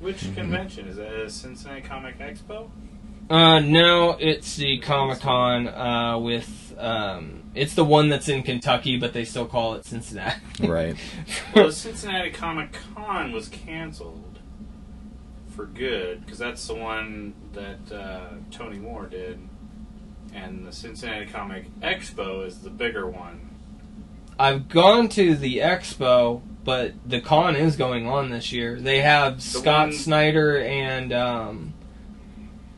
Which convention? Is that a Cincinnati Comic Expo? No, it's the Comic-Con with... it's the one that's in Kentucky, but they still call it Cincinnati. Right. Well, the Cincinnati Comic-Con was canceled for good, because that's the one that Tony Moore did. And the Cincinnati Comic Expo is the bigger one. I've gone to the Expo, but the con is going on this year. They have Scott Snyder and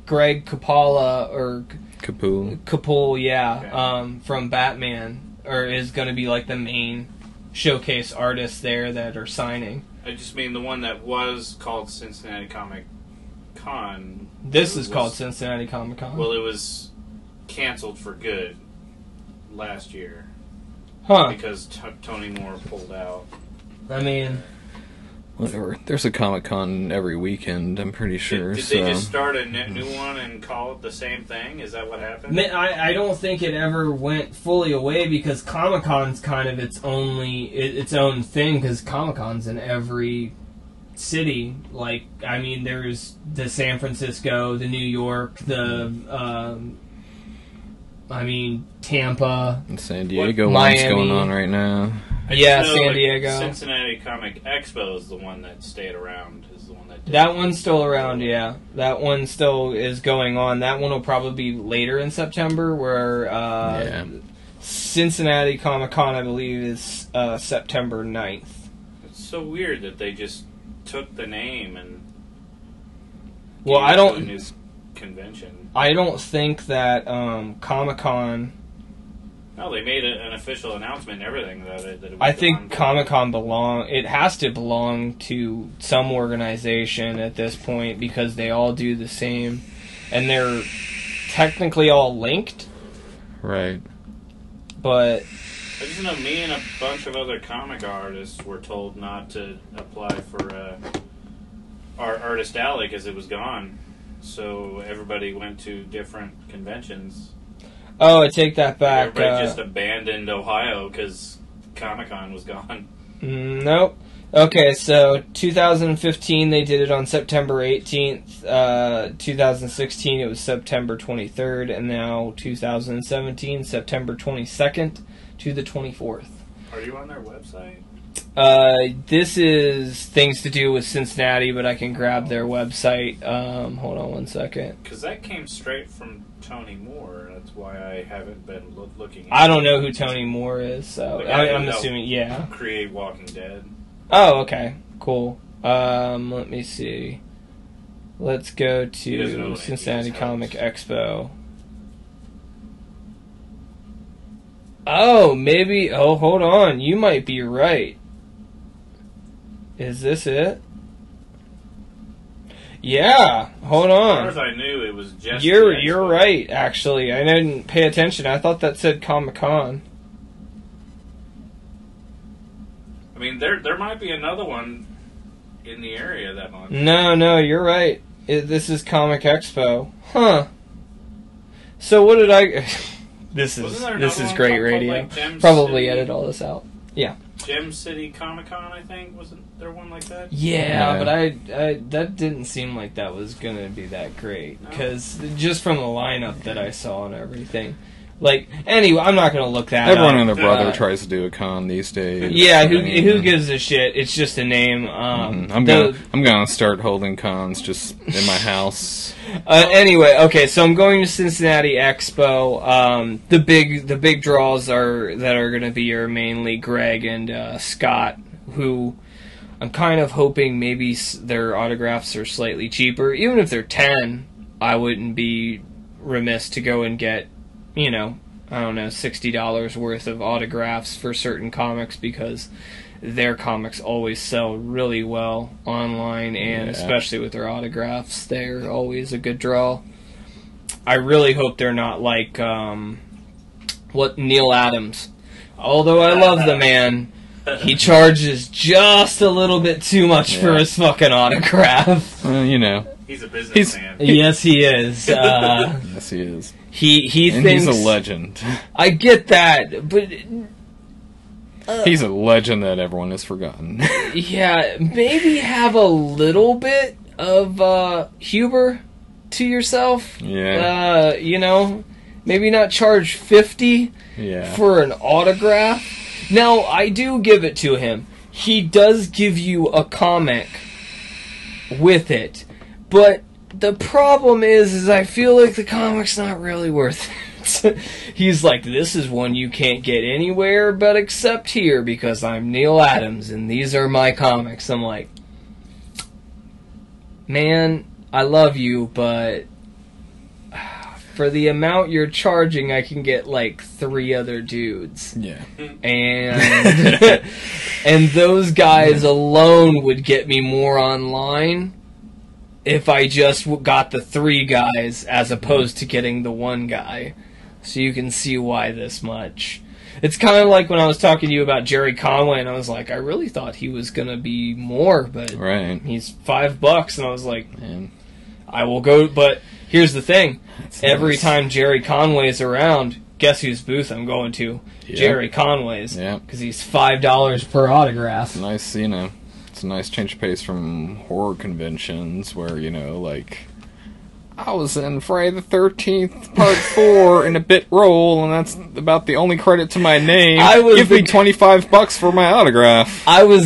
Greg Capullo, or Capul, yeah, okay. From Batman, or is going to be like the main showcase artists there that are signing. I just mean the one that was called Cincinnati Comic Con. This is called Cincinnati Comic Con. Well, it was canceled for good last year. Huh. Because Tony Moore pulled out. I mean... Whatever. There's a Comic-Con every weekend, I'm pretty sure. Did they just start a new one and call it the same thing? Is that what happened? I don't think it ever went fully away, because Comic-Con's kind of its own thing, because Comic-Con's in every city. Like, I mean, there's the San Francisco, the New York, the... Tampa. And San Diego one's going on right now. Yeah, San Diego. Cincinnati Comic Expo is the one that stayed around. Is the one that did that one's still around, yeah. That one still is going on. That one will probably be later in September, where Cincinnati Comic Con, I believe, is September 9th. It's so weird that they just took the name and well, I don't... a new convention. I don't think that Comic-Con... No, they made an official announcement and everything that it was I think Comic-Con it has to belong to some organization at this point, because they all do the same, and they're technically all linked. Right. But... I just know me and a bunch of other comic artists were told not to apply for our Artist Alley because it was gone. So everybody went to different conventions. Oh, I take that back. Everybody just abandoned Ohio because Comic-Con was gone. Nope. Okay, so 2015 they did it on September 18th. 2016 it was September 23rd, and now 2017 September 22nd to the 24th. Are you on their website? This is things to do with Cincinnati, but I can grab their website. Hold on one second. Because that came straight from Tony Moore. That's why I haven't been looking at I don't know who Tony Moore is, so I'm assuming, yeah. Create Walking Dead. Oh, okay. Cool. Let me see. Let's go to Cincinnati Comic Expo. Oh, maybe... Oh, hold on. You might be right. Is this it? Yeah. Hold on. As far as I knew, it was just... You're right, actually. I didn't pay attention. I thought that said Comic-Con. I mean, there might be another one in the area that month. No, you're right. This is Comic Expo. Huh. So what did I... This is great radio. Like Probably edit all this out. Yeah. Gem City Comic Con, I think, wasn't there one like that? Yeah, but I that didn't seem like that was gonna be that great, because just from the lineup that I saw and everything. Like, anyway, I'm not going to look that Everyone up. and their brother tries to do a con these days. Yeah, who gives a shit? It's just a name. I'm gonna start holding cons just in my house. Anyway, okay, so I'm going to Cincinnati Expo. The big draws that are going to be are mainly Greg and Scott, who I'm kind of hoping maybe their autographs are slightly cheaper. Even if they're 10, I wouldn't be remiss to go and get, I don't know, $60 worth of autographs for certain comics, because their comics always sell really well online, and especially with their autographs, they're always a good draw. I really hope they're not like Neil Adams. Although I love the man, he charges just a little bit too much for his fucking autograph. He's a businessman. Yes, he is. Yes, he is. He and thinks... he's a legend. I get that, but... he's a legend that everyone has forgotten. Yeah, maybe have a little bit of Huber to yourself. Yeah. You know, maybe not charge $50 for an autograph. Now, I do give it to him. He does give you a comic with it, but the problem is I feel like the comic's not really worth it. He's like, this is one you can't get anywhere but except here because I'm Neil Adams and these are my comics. I'm like, man, I love you, but for the amount you're charging, I can get like 3 other dudes. Yeah. And and those guys alone would get me more online if I just got the 3 guys as opposed to getting the 1 guy. So you can see why this much. It's kind of like when I was talking to you about Jerry Conway, and I was like, I really thought he was going to be more, but he's $5, and I was like, man, I will go. But here's the thing. That's Every nice. time Jerry Conway's around, guess whose booth I'm going to? Yep. Jerry Conway's. Yeah. Because he's $5 per autograph. Nice, you know, it's a nice change of pace from horror conventions where, you know, like, I was in Friday the 13th, Part 4 in a bit role, and that's about the only credit to my name. Give me $25 for my autograph. I was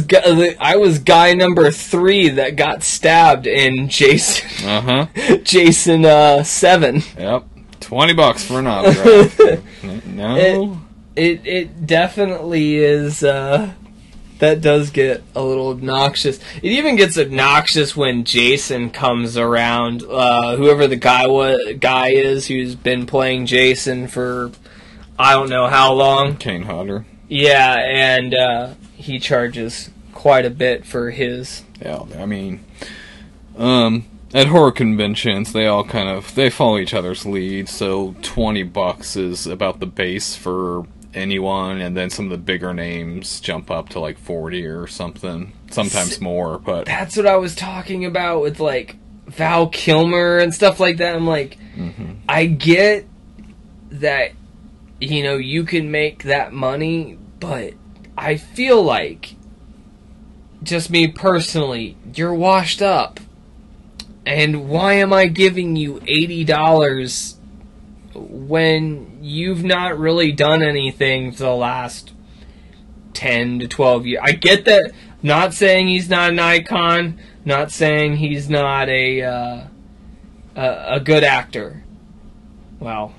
guy number 3 that got stabbed in Jason. Jason 7. Yep, $20 for an autograph. No, it definitely is. That does get a little obnoxious. It even gets obnoxious when Jason comes around. Whoever the guy is who's been playing Jason for I don't know how long. Kane Hodder. Yeah, and he charges quite a bit for his. Yeah, I mean, at horror conventions, they follow each other's lead. So $20 is about the base for anyone, and then some of the bigger names jump up to like 40 or something, sometimes more. But that's what I was talking about with like Val Kilmer and stuff like that. I'm like, I get that, you know, you can make that money, but I feel like, just me personally, you're washed up, and why am I giving you $80 when you've not really done anything for the last 10 to 12 years? I get that. Not saying he's not an icon. Not saying he's not a good actor. Well,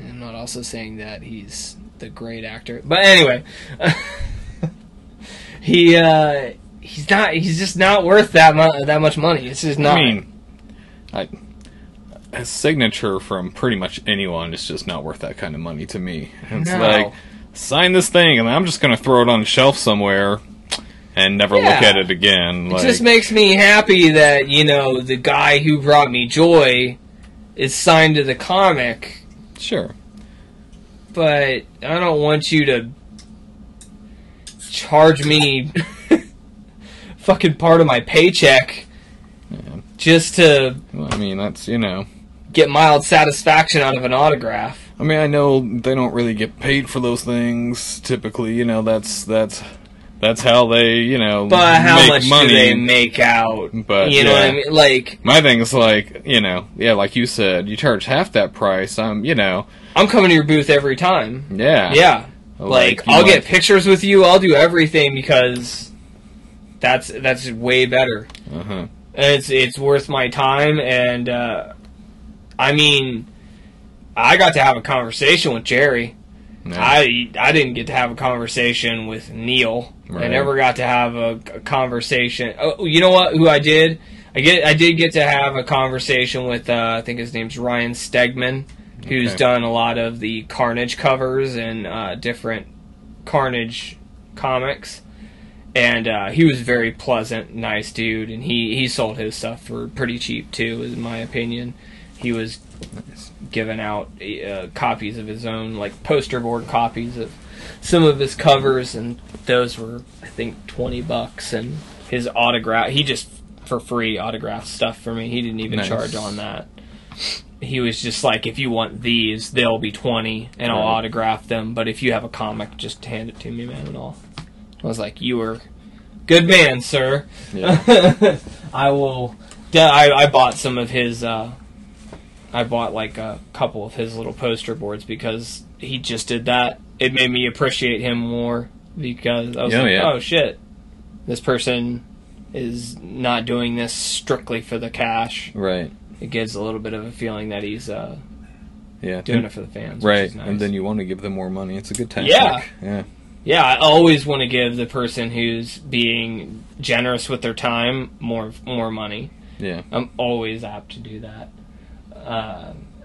I'm not also saying that he's the great actor. But anyway, he's just not worth that much money. It's just not. I mean, a signature from pretty much anyone is just not worth that kind of money to me. It's like, sign this thing, and I'm just going to throw it on a shelf somewhere and never look at it again. It just makes me happy that, you know, the guy who brought me joy is signed to the comic. Sure. But I don't want you to charge me fucking part of my paycheck just to... Well, I mean, that's, you know... get mild satisfaction out of an autograph. I mean, I know they don't really get paid for those things. Typically, you know, that's how they, you know, but how make much money. Do they make out? But you know what I mean? Like, my thing is like, you know, yeah, like you said, you charge half that price. You know, I'm coming to your booth every time. Yeah, yeah. Like I'll get pictures with you. I'll do everything because that's way better. It's worth my time, and I mean, I got to have a conversation with Jerry. No. I didn't get to have a conversation with Neil. Right. I never got to have a conversation. Oh, you know what? Who I did? I did get to have a conversation with I think his name's Ryan Stegman, who's done a lot of the Carnage covers and different Carnage comics. And he was a very pleasant, nice dude, and he sold his stuff for pretty cheap too, in my opinion. He was giving out copies of his own, like poster board copies of some of his covers, and those were, I think, $20. And his autograph, he just for free autographed stuff for me. He didn't even charge on that. He was just like, if you want these, they'll be $20, and I'll autograph them. But if you have a comic, just hand it to me, man. And all. I was like, you were good man, sir. Yeah. I will. I bought some of his. I bought like a couple of his little poster boards because he just did that. It made me appreciate him more because I was oh shit, this person is not doing this strictly for the cash. Right. It gives a little bit of a feeling that he's doing it for the fans. Right, which is nice. And then you want to give them more money. It's a good tactic. Yeah, I always want to give the person who's being generous with their time more money. Yeah. I'm always apt to do that.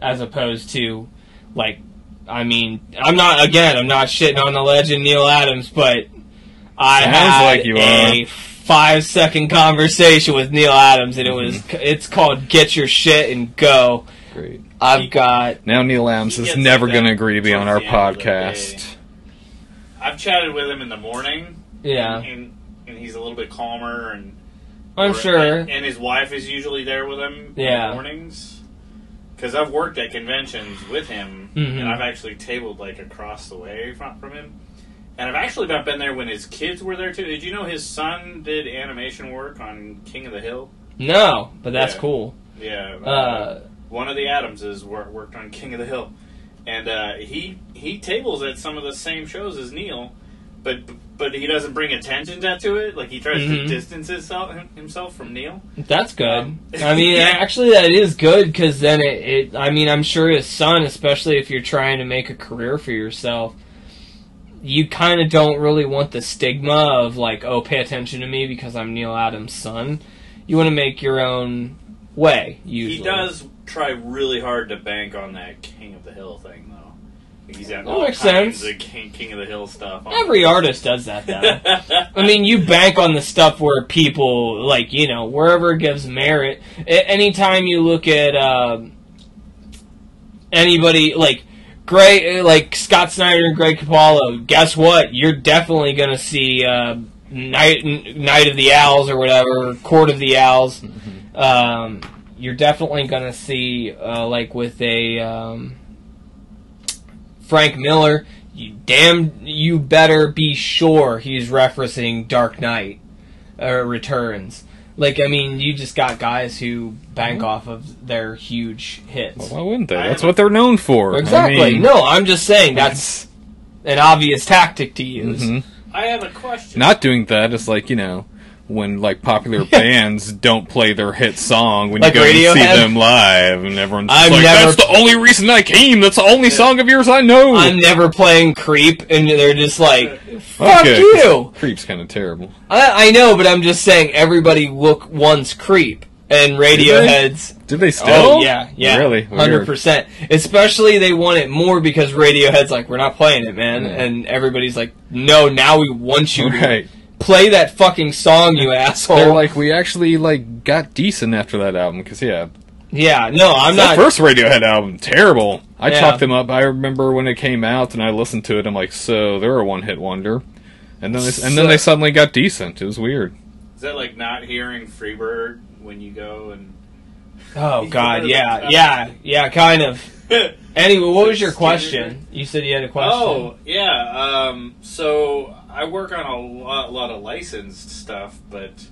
As opposed to, like, I mean, I'm not shitting on the legend Neil Adams, but I had a 5-second conversation with Neil Adams, and it's called Get Your Shit and Go. Great. Now Neil Adams is never going to agree to be on our podcast. I've chatted with him in the morning. Yeah. And he's a little bit calmer, and I'm sure. And his wife is usually there with him in the mornings. Because I've worked at conventions with him, and I've actually tabled like across the way from him. And I've actually not been there when his kids were there too. Did you know his son did animation work on King of the Hill? No, but that's cool. Yeah. One of the Adamses worked on King of the Hill. And he tables at some of the same shows as Neil, but he doesn't bring attention to it. Like, he tries to distance himself from Neil. That's good. I mean, actually, that is good, because then I mean, I'm sure his son, especially if you're trying to make a career for yourself, you kind of don't really want the stigma of, like, oh, pay attention to me because I'm Neil Adams' son. You want to make your own way, usually. He does try really hard to bank on that King of the Hill thing, though. He's got all makes kinds sense. of King of the Hill stuff. Every artist does that, though. I mean, you bank on the stuff where people, like, you know, wherever it gives merit. Anytime you look at anybody, like Scott Snyder and Greg Capullo, guess what? You're definitely going to see Night of the Owls or whatever, Court of the Owls. You're definitely going to see, like with a Frank Miller, you better be sure he's referencing Dark Knight Returns. Like, I mean, you just got guys who bank off of their huge hits. Well, why wouldn't they? That's what they're known for. Exactly. I mean, no, I'm just saying that's an obvious tactic to use. I have a question. Not doing that is like, you know, when like popular bands don't play their hit song when like you go Radiohead? and see them live, and everyone's like, "That's the only reason I came. That's the only song of yours I know." I'm never playing Creep, and they're just like, "Fuck you." Creep's kind of terrible. I know, but I'm just saying everybody wants Creep, and Radiohead's. Did they still? Oh yeah, really, 100%. Especially they want it more because Radiohead's like, "We're not playing it, man," and everybody's like, "No, now we want you to." Play that fucking song, you asshole. They're like, we actually like got decent after that album, because no, I'm not. That first Radiohead album, terrible. I chalked them up. I remember when it came out, and I listened to it. I'm like, so they're a one-hit wonder, and then they suddenly got decent. It was weird. Is that like not hearing Freebird when you go and? Oh God, yeah, kind of. Anyway, what was your question? You said you had a question. Oh yeah, so. I work on a lot of licensed stuff, but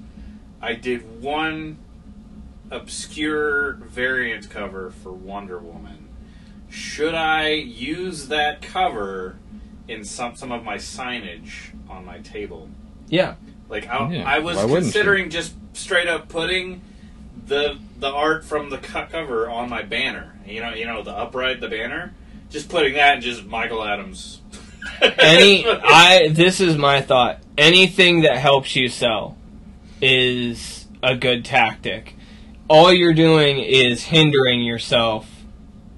I did one obscure variant cover for Wonder Woman. Should I use that cover in some of my signage on my table? Yeah. Like I was considering just straight up putting the art from the cover on my banner. You know the banner. Just putting that and just Michael Adams. This is my thought. Anything that helps you sell is a good tactic. All you're doing is hindering yourself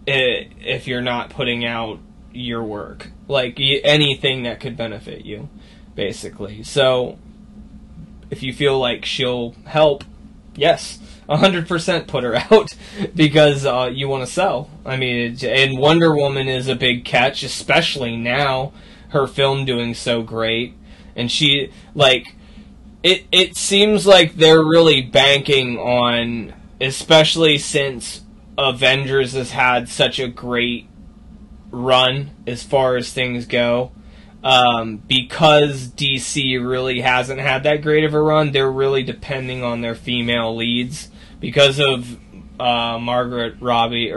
if you're not putting out your work. Like, anything that could benefit you, basically. So, if you feel like she'll help, yes, 100% put her out because you want to sell. I mean, and Wonder Woman is a big catch, especially now. Her film doing so great, and she it seems like they're really banking on, especially since Avengers has had such a great run as far as things go. because DC really hasn't had that great of a run, they're really depending on their female leads because of Margaret Robbie,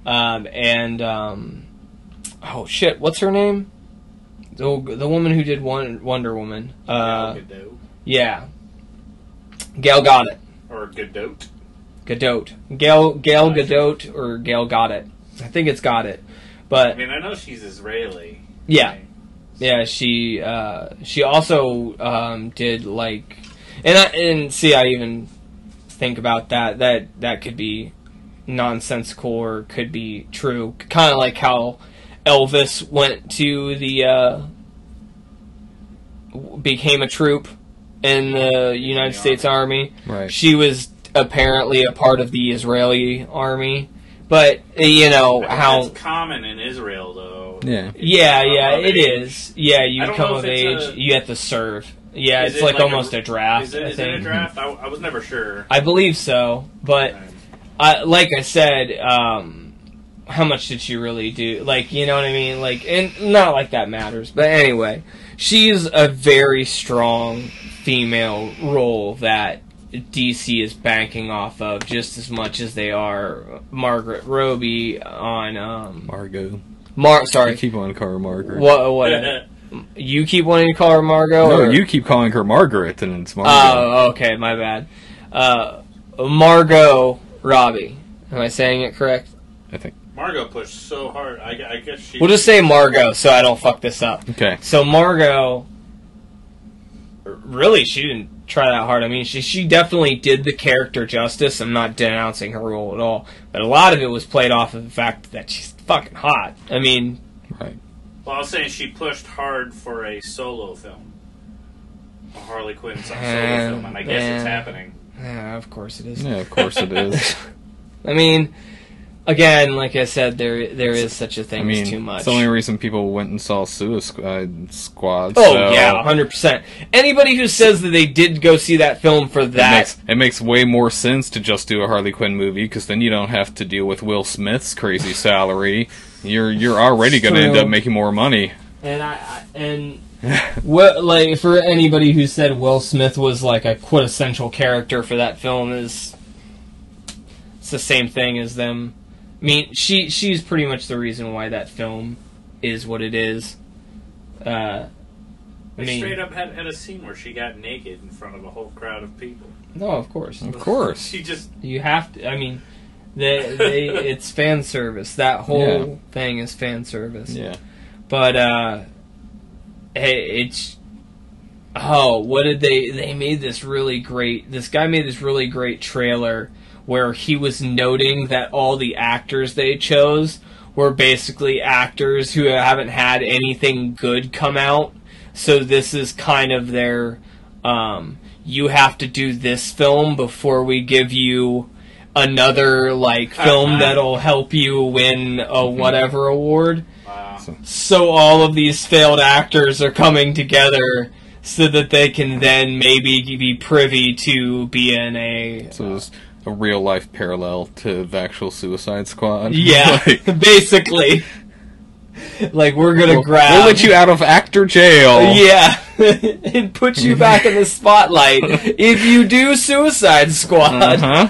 and oh shit, what's her name? The woman who did Wonder Woman. Gal Gadot. Yeah, Gal Gadot. Or Gadot. Gadot. Gal Gadot or Gal Gadot. I think it's Gadot. But I mean, I know she's Israeli. yeah. Right? Yeah, she also did like, and see, I even think about that could be nonsensical or could be true. Kind of like how Elvis went to the became a troop in the United States Army. Right. She was apparently a part of the Israeli army, but how it's common in Israel though. Yeah. Yeah, it is. Yeah, you I don't come know of if it's age, you have to serve. Yeah, Is it's it like like almost a draft. Is it a draft? I was never sure. I believe so, but like I said, how much did she really do? Like, you know what I mean? Like, and not like that matters. But anyway, she's a very strong female role that DC is banking off of just as much as they are Margaret Robbie on Margot. Sorry. You keep wanting to call her Margaret. What? You keep wanting to call her Margot? No, or? you keep calling her Margaret, and it's Margot. Oh, okay, my bad. Margot Robbie. Am I saying it correct? I think. Margot pushed so hard. I guess she. We'll just say Margot so I don't fuck this up. Okay. So Margot, really, she didn't try that hard. I mean, she definitely did the character justice. I'm not denouncing her role at all. But a lot of it was played off of the fact that she's fucking hot. I mean... Right. Well, I was saying she pushed hard for a solo film. A Harley Quinn solo film, and I guess it's happening. Yeah, of course it is. Yeah, of course it is. I mean... Again, like I said, there is such a thing as too much. It's the only reason people went and saw Suicide Squad. Oh, yeah, 100%. Anybody who says that they did go see that film for that... It makes way more sense to just do a Harley Quinn movie, because then you don't have to deal with Will Smith's crazy salary. You're already going to end up making more money. And what, like, for anybody who said Will Smith was like a quintessential character for that film, it's the same thing as them. I mean, she's pretty much the reason why that film is what it is. They straight up had a scene where she got naked in front of a whole crowd of people. No, of course. Of course. She just... You have to... I mean, it's fan service. That whole thing is fan service. Yeah. But, it's... Oh, what did they made this really great... This guy made this really great trailer where he was noting that all the actors they chose were basically actors who haven't had anything good come out. So this is kind of their, you have to do this film before we give you another, like, film that'll help you win a whatever award. Wow. So all of these failed actors are coming together so that they can then maybe be privy to be in a... So it's a real-life parallel to the actual Suicide Squad. Yeah, basically. Like, we're gonna grab... We'll let you out of actor jail. Yeah, and put you back in the spotlight if you do Suicide Squad. Uh-huh.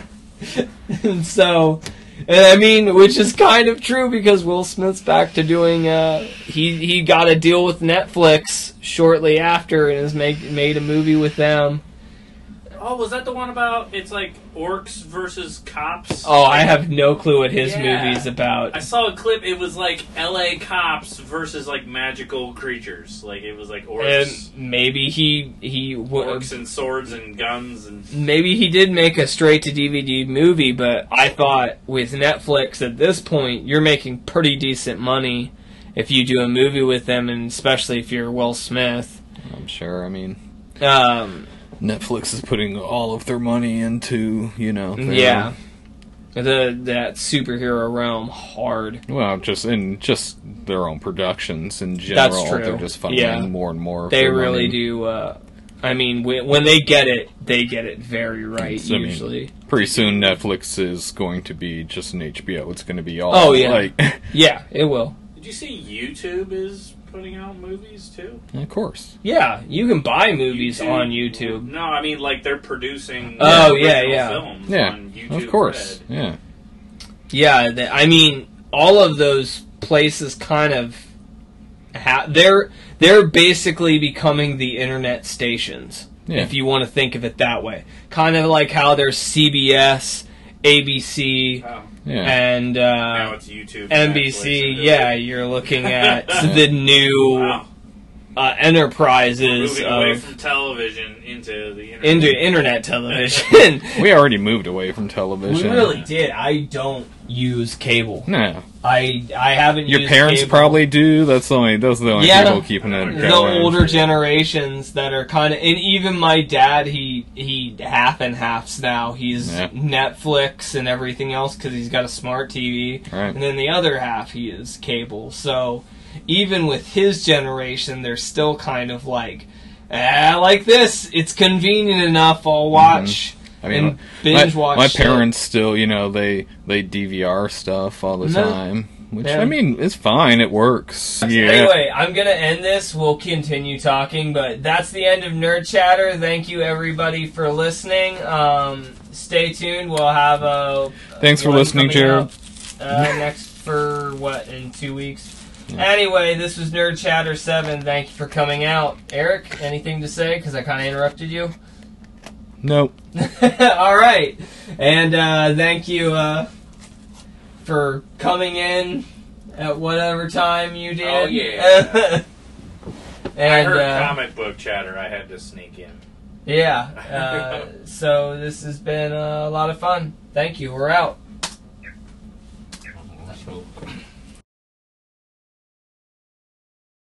And so, and I mean, which is kind of true because Will Smith's back to doing, he got a deal with Netflix shortly after and has made a movie with them. Oh, was that the one about, it's like orcs versus cops? Oh, I have no clue what his Yeah. movie's about. I saw a clip, it was like LA cops versus like magical creatures. Like, it was like orcs. And maybe Orcs and swords and guns and... Maybe he did make a straight-to-DVD movie, but I thought with Netflix at this point, you're making pretty decent money if you do a movie with them, and especially if you're Will Smith. I'm sure, I mean... Netflix is putting all of their money into, that superhero realm hard. Well, just their own productions in general. That's true. They're just funneling more and more. They really do. I mean, when they get it very right. So, usually, pretty soon Netflix is going to be just an HBO. It's going to be all. Oh yeah, like yeah, it will. Did you see YouTube is putting out movies too? Of course. Yeah, you can buy movies on YouTube. No, I mean like they're producing. Oh, original films on YouTube. Of course. Red. Yeah. I mean, all of those places kind of they're basically becoming the internet stations. Yeah. If you want to think of it that way, kind of like how there's CBS, ABC, and now it's YouTube, NBC. Netflix, Yeah, you're looking at the new enterprises moving away from television into the internet. into internet television. We already moved away from television. We really did. I don't use cable. No. I haven't Your used parents cable. probably do. Those are the only people keeping it the going. older generations that are kind of, and even my dad, he half and halves now. He's Netflix and everything else because he's got a smart TV, Right. and then the other half he is cable. So even with his generation, they're still kind of like this. It's convenient enough. I'll watch. I mean, and binge watch. my shit. parents still, they DVR stuff all the time, which Yeah. I mean, it's fine. It works. Yeah. Anyway, I'm going to end this. We'll continue talking, but that's the end of Nerd Chatter. Thank you, everybody, for listening. Stay tuned. We'll have a... Thanks for one listening, coming Jared. up, next for, in 2 weeks? Yeah. Anyway, this was Nerd Chatter 7. Thank you for coming out. Eric, anything to say? Because I kind of interrupted you. Nope. All right. And thank you for coming in at whatever time you did. Oh, yeah. And, I heard comic book chatter. I had to sneak in. Yeah. So this has been a lot of fun. Thank you. We're out.